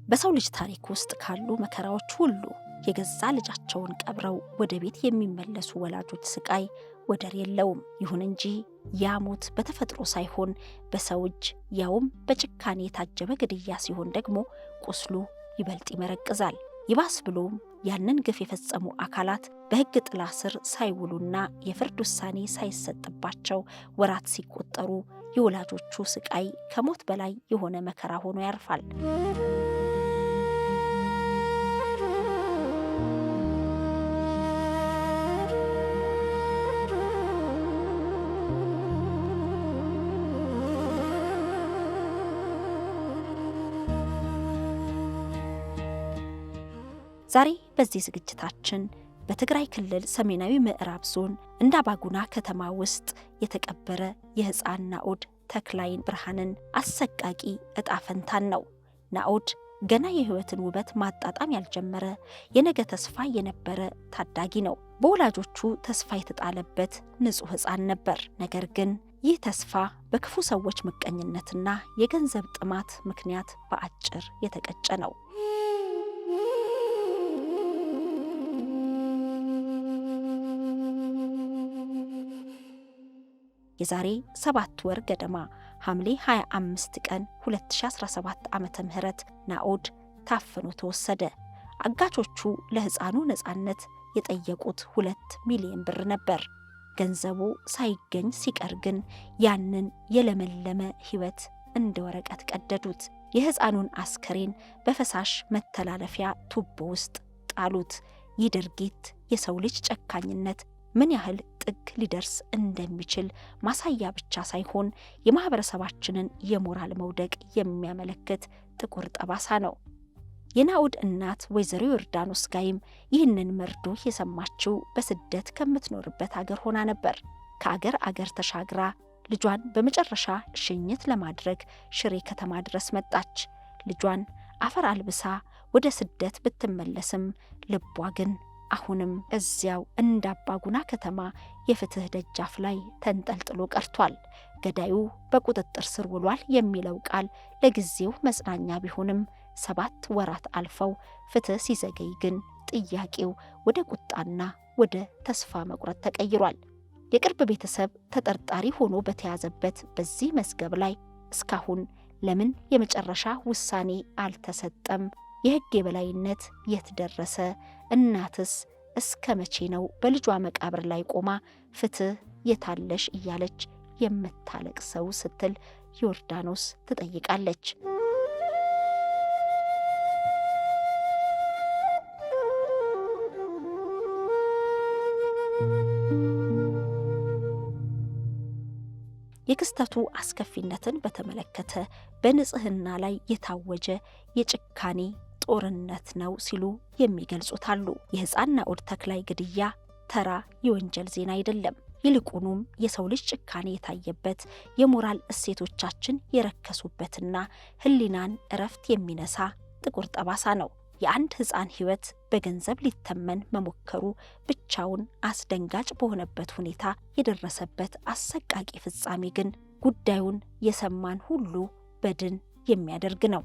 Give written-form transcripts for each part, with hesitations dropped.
በሰው ልጅ ታሪክ ውስጥ ካሉ መከራዎች ሁሉ የገዛ ልጃቸውን ቀብረው ወደ ቤት የሚመለሱ ወላጆች ስቃይ ወደር የለውም። ይሁን እንጂ ያ ሞት በተፈጥሮ ሳይሆን በሰው እጅ ያውም በጭካኔ የታጀበ ግድያ ሲሆን ደግሞ ቁስሉ ይበልጥ ይመረቅዛል። ይባስ ብሎም ያንን ግፍ የፈጸሙ አካላት በሕግ ጥላ ስር ሳይውሉና የፍርድ ውሳኔ ሳይሰጥባቸው ወራት ሲቆጠሩ የወላጆቹ ስቃይ ከሞት በላይ የሆነ መከራ ሆኖ ያርፋል። ዛሬ በዚህ ዝግጅታችን በትግራይ ክልል ሰሜናዊ ምዕራብ ዞን እንዳባጉና ከተማ ውስጥ የተቀበረ የሕፃን ናኦድ ተክላይን ብርሃንን አሰቃቂ ዕጣ ፈንታን ነው። ናኦድ ገና የሕይወትን ውበት ማጣጣም ያልጀመረ የነገ ተስፋ የነበረ ታዳጊ ነው። በወላጆቹ ተስፋ የተጣለበት ንጹሕ ሕፃን ነበር። ነገር ግን ይህ ተስፋ በክፉ ሰዎች ምቀኝነትና የገንዘብ ጥማት ምክንያት በአጭር የተቀጨ ነው። የዛሬ 7 ወር ገደማ ሐምሌ 25 ቀን 2017 ዓመተ ምህረት ናኦድ ታፍኖ ተወሰደ። አጋቾቹ ለሕፃኑ ነፃነት የጠየቁት 2 ሚሊዮን ብር ነበር። ገንዘቡ ሳይገኝ ሲቀር ግን ያንን የለመለመ ሕይወት እንደ ወረቀት ቀደዱት። የሕፃኑን አስከሬን በፈሳሽ መተላለፊያ ቱቦ ውስጥ ጣሉት። ይህ ድርጊት የሰው ልጅ ጨካኝነት ምን ያህል ጥግ ሊደርስ እንደሚችል ማሳያ ብቻ ሳይሆን የማህበረሰባችንን የሞራል መውደቅ የሚያመለክት ጥቁር ጠባሳ ነው። የናኦድ እናት ወይዘሮ ዮርዳኖስ ጋይም ይህንን መርዶ የሰማችው በስደት ከምትኖርበት አገር ሆና ነበር። ከአገር አገር ተሻግራ ልጇን በመጨረሻ ሽኝት ለማድረግ ሽሬ ከተማ ድረስ መጣች። ልጇን አፈር አልብሳ ወደ ስደት ብትመለስም ልቧ ግን አሁንም እዚያው እንዳባጉና ከተማ የፍትህ ደጃፍ ላይ ተንጠልጥሎ ቀርቷል። ገዳዩ በቁጥጥር ስር ውሏል የሚለው ቃል ለጊዜው መጽናኛ ቢሆንም 7 ወራት አልፈው ፍትህ ሲዘገይ ግን ጥያቄው ወደ ቁጣና ወደ ተስፋ መቁረጥ ተቀይሯል። የቅርብ ቤተሰብ ተጠርጣሪ ሆኖ በተያዘበት በዚህ መዝገብ ላይ እስካሁን ለምን የመጨረሻ ውሳኔ አልተሰጠም? የሕግ የበላይነት የት ደረሰ? እናትስ እስከ መቼ ነው በልጇ መቃብር ላይ ቆማ ፍትህ የታለሽ እያለች የምታለቅሰው ስትል ዮርዳኖስ ትጠይቃለች። የክስተቱ አስከፊነትን በተመለከተ በንጽህና ላይ የታወጀ የጭካኔ ጦርነት ነው ሲሉ የሚገልጹት አሉ። የሕፃን ናኦድ ተክላይ ግድያ ተራ የወንጀል ዜና አይደለም። ይልቁኑም የሰው ልጅ ጭካኔ የታየበት፣ የሞራል እሴቶቻችን የረከሱበትና ሕሊናን እረፍት የሚነሳ ጥቁር ጠባሳ ነው። የአንድ ሕፃን ሕይወት በገንዘብ ሊተመን መሞከሩ ብቻውን አስደንጋጭ በሆነበት ሁኔታ የደረሰበት አሰቃቂ ፍጻሜ ግን ጉዳዩን የሰማን ሁሉ በድን የሚያደርግ ነው።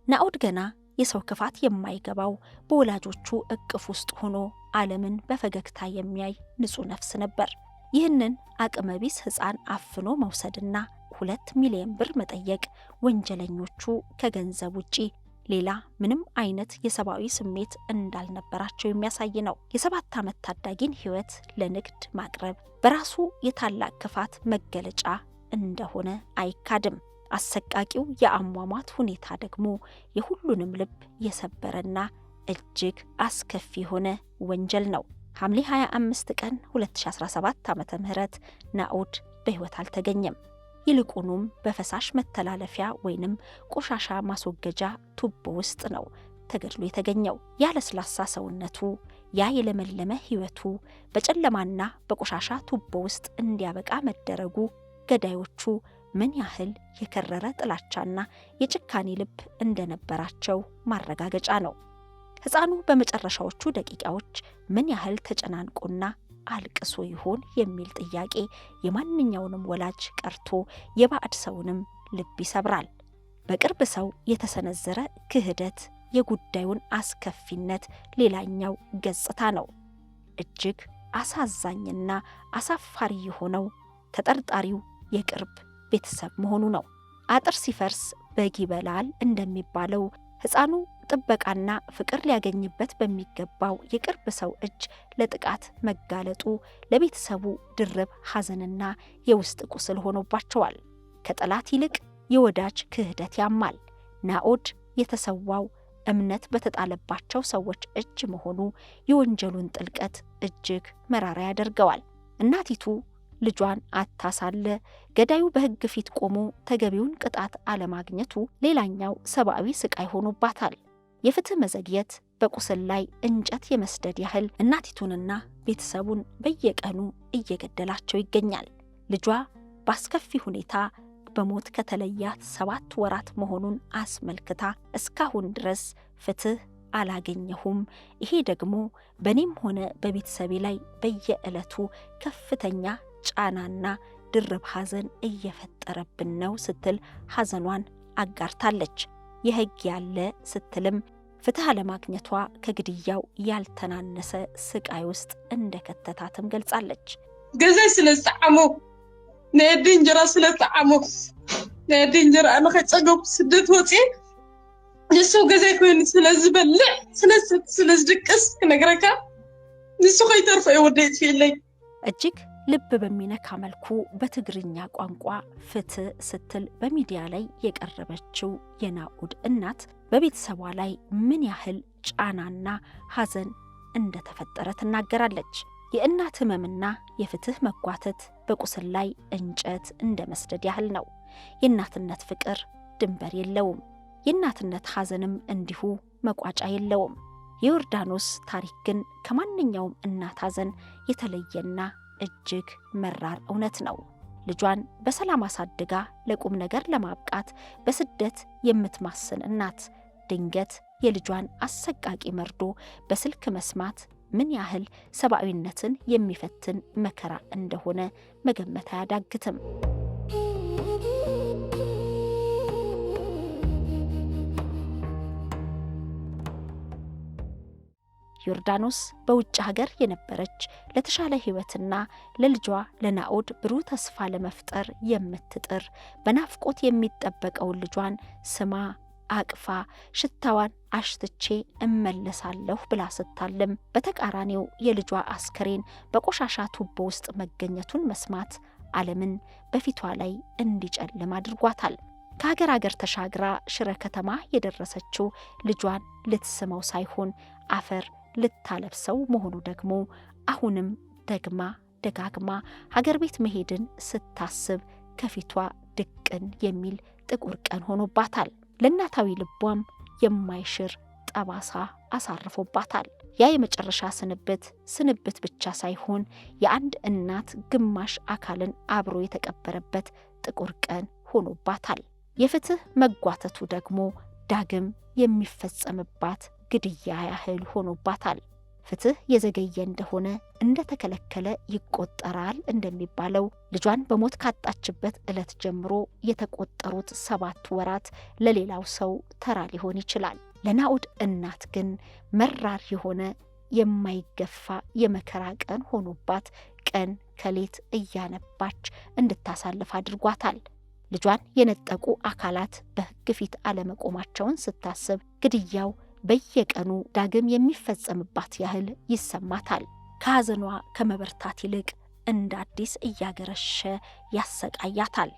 ናኦድ ገና የሰው ክፋት የማይገባው በወላጆቹ እቅፍ ውስጥ ሆኖ ዓለምን በፈገግታ የሚያይ ንጹሕ ነፍስ ነበር። ይህንን አቅመቢስ ሕፃን አፍኖ መውሰድና 2 ሚሊዮን ብር መጠየቅ ወንጀለኞቹ ከገንዘብ ውጪ ሌላ ምንም አይነት የሰብአዊ ስሜት እንዳልነበራቸው የሚያሳይ ነው። የ7 ዓመት ታዳጊን ሕይወት ለንግድ ማቅረብ በራሱ የታላቅ ክፋት መገለጫ እንደሆነ አይካድም። አሰቃቂው የአሟሟት ሁኔታ ደግሞ የሁሉንም ልብ የሰበረና እጅግ አስከፊ የሆነ ወንጀል ነው። ሐምሌ 25 ቀን 2017 ዓመተ ምህረት ናኦድ በሕይወት አልተገኘም። ይልቁኑም በፈሳሽ መተላለፊያ ወይንም ቆሻሻ ማስወገጃ ቱቦ ውስጥ ነው ተገድሎ የተገኘው። ያለስላሳ ሰውነቱ፣ ያ የለመለመ ሕይወቱ በጨለማና በቆሻሻ ቱቦ ውስጥ እንዲያበቃ መደረጉ ገዳዮቹ ምን ያህል የከረረ ጥላቻና የጭካኔ ልብ እንደነበራቸው ማረጋገጫ ነው። ሕፃኑ በመጨረሻዎቹ ደቂቃዎች ምን ያህል ተጨናንቆና አልቅሶ ይሆን የሚል ጥያቄ የማንኛውንም ወላጅ ቀርቶ የባዕድ ሰውንም ልብ ይሰብራል። በቅርብ ሰው የተሰነዘረ ክህደት የጉዳዩን አስከፊነት ሌላኛው ገጽታ ነው። እጅግ አሳዛኝና አሳፋሪ የሆነው ተጠርጣሪው የቅርብ ቤተሰብ መሆኑ ነው። አጥር ሲፈርስ በግ ይበላል እንደሚባለው ሕፃኑ ጥበቃና ፍቅር ሊያገኝበት በሚገባው የቅርብ ሰው እጅ ለጥቃት መጋለጡ ለቤተሰቡ ድርብ ሐዘንና የውስጥ ቁስል ሆኖባቸዋል። ከጠላት ይልቅ የወዳጅ ክህደት ያማል። ናኦድ የተሰዋው እምነት በተጣለባቸው ሰዎች እጅ መሆኑ የወንጀሉን ጥልቀት እጅግ መራራ ያደርገዋል። እናቲቱ ልጇን አታሳለ ገዳዩ በሕግ ፊት ቆሞ ተገቢውን ቅጣት አለማግኘቱ ሌላኛው ሰብአዊ ስቃይ ሆኖባታል። የፍትህ መዘግየት በቁስል ላይ እንጨት የመስደድ ያህል እናቲቱንና ቤተሰቡን በየቀኑ እየገደላቸው ይገኛል። ልጇ በአስከፊ ሁኔታ በሞት ከተለያት 7 ወራት መሆኑን አስመልክታ እስካሁን ድረስ ፍትህ አላገኘሁም፣ ይሄ ደግሞ በኔም ሆነ በቤተሰቤ ላይ በየዕለቱ ከፍተኛ ጫናና ድርብ ሐዘን እየፈጠረብን ነው ስትል ሐዘኗን አጋርታለች። የሕግ ያለ ስትልም ፍትህ አለማግኘቷ ከግድያው ያልተናነሰ ስቃይ ውስጥ እንደከተታትም ገልጻለች። ገዛይ ስለተዓሞ ነዲ እንጀራ ስለተዓሞ ነዲ እንጀራ አነ ከጸገብ ስደት ወጪ ንሱ ገዛይ ኮይኑ ስለዝበልዕ ስለዝድቅስ ክነግረካ ንሱ ከይተርፈ ይወደት ይለኝ። እጅግ ልብ በሚነካ መልኩ በትግርኛ ቋንቋ ፍትህ ስትል በሚዲያ ላይ የቀረበችው የናኦድ እናት በቤተሰቧ ላይ ምን ያህል ጫናና ሐዘን እንደተፈጠረ ትናገራለች። የእናት ህመምና የፍትህ መጓተት በቁስል ላይ እንጨት እንደ መስደድ ያህል ነው። የእናትነት ፍቅር ድንበር የለውም። የእናትነት ሐዘንም እንዲሁ መቋጫ የለውም። የዮርዳኖስ ታሪክ ግን ከማንኛውም እናት ሐዘን የተለየና እጅግ መራር እውነት ነው። ልጇን በሰላም አሳድጋ ለቁም ነገር ለማብቃት በስደት የምትማስን እናት ድንገት የልጇን አሰቃቂ መርዶ በስልክ መስማት ምን ያህል ሰብአዊነትን የሚፈትን መከራ እንደሆነ መገመት አያዳግትም። ዮርዳኖስ በውጭ ሀገር የነበረች ለተሻለ ህይወትና ለልጇ ለናኦድ ብሩህ ተስፋ ለመፍጠር የምትጥር በናፍቆት የሚጠበቀውን ልጇን ስማ አቅፋ ሽታዋን አሽትቼ እመለሳለሁ ብላ ስታልም በተቃራኒው የልጇ አስከሬን በቆሻሻ ቱቦ ውስጥ መገኘቱን መስማት ዓለምን በፊቷ ላይ እንዲጨልም አድርጓታል። ከሀገር ሀገር ተሻግራ ሽረ ከተማ የደረሰችው ልጇን ልትስመው ሳይሆን አፈር ልታለብሰው መሆኑ ደግሞ አሁንም ደግማ ደጋግማ ሀገር ቤት መሄድን ስታስብ ከፊቷ ድቅን የሚል ጥቁር ቀን ሆኖባታል። ለእናታዊ ልቧም የማይሽር ጠባሳ አሳርፎባታል። ያ የመጨረሻ ስንብት ብቻ ሳይሆን የአንድ እናት ግማሽ አካልን አብሮ የተቀበረበት ጥቁር ቀን ሆኖባታል። የፍትህ መጓተቱ ደግሞ ዳግም የሚፈጸምባት ግድያ ያህል ሆኖባታል። ፍትህ የዘገየ እንደሆነ እንደተከለከለ ይቆጠራል እንደሚባለው ልጇን በሞት ካጣችበት ዕለት ጀምሮ የተቆጠሩት 7 ወራት ለሌላው ሰው ተራ ሊሆን ይችላል። ለናኦድ እናት ግን መራር የሆነ የማይገፋ የመከራ ቀን ሆኖባት ቀን ከሌት እያነባች እንድታሳልፍ አድርጓታል። ልጇን የነጠቁ አካላት በሕግ ፊት አለመቆማቸውን ስታስብ ግድያው በየቀኑ ዳግም የሚፈጸምባት ያህል ይሰማታል። ከሐዘኗ ከመበርታት ይልቅ እንደ አዲስ እያገረሸ ያሰቃያታል።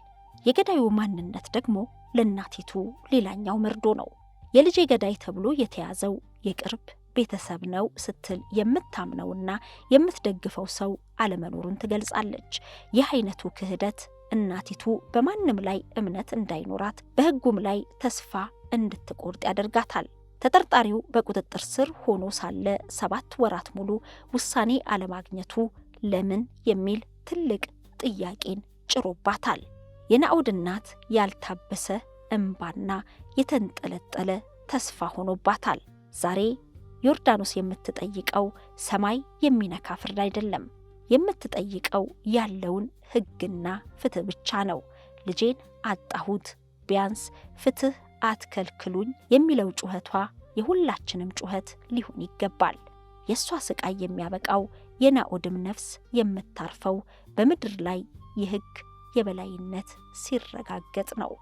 የገዳዩ ማንነት ደግሞ ለእናቲቱ ሌላኛው መርዶ ነው። የልጄ ገዳይ ተብሎ የተያዘው የቅርብ ቤተሰብ ነው ስትል የምታምነውና የምትደግፈው ሰው አለመኖሩን ትገልጻለች። ይህ አይነቱ ክህደት እናቲቱ በማንም ላይ እምነት እንዳይኖራት በሕጉም ላይ ተስፋ እንድትቆርጥ ያደርጋታል። ተጠርጣሪው በቁጥጥር ስር ሆኖ ሳለ 7 ወራት ሙሉ ውሳኔ አለማግኘቱ ለምን የሚል ትልቅ ጥያቄን ጭሮባታል። የናኦድ እናት ያልታበሰ እንባና የተንጠለጠለ ተስፋ ሆኖባታል። ዛሬ ዮርዳኖስ የምትጠይቀው ሰማይ የሚነካ ፍርድ አይደለም። የምትጠይቀው ያለውን ሕግና ፍትህ ብቻ ነው። ልጄን አጣሁት፣ ቢያንስ ፍትህ አትከልክሉኝ የሚለው ጩኸቷ የሁላችንም ጩኸት ሊሆን ይገባል። የእሷ ስቃይ የሚያበቃው የናኦድም ነፍስ የምታርፈው በምድር ላይ የሕግ የበላይነት ሲረጋገጥ ነው።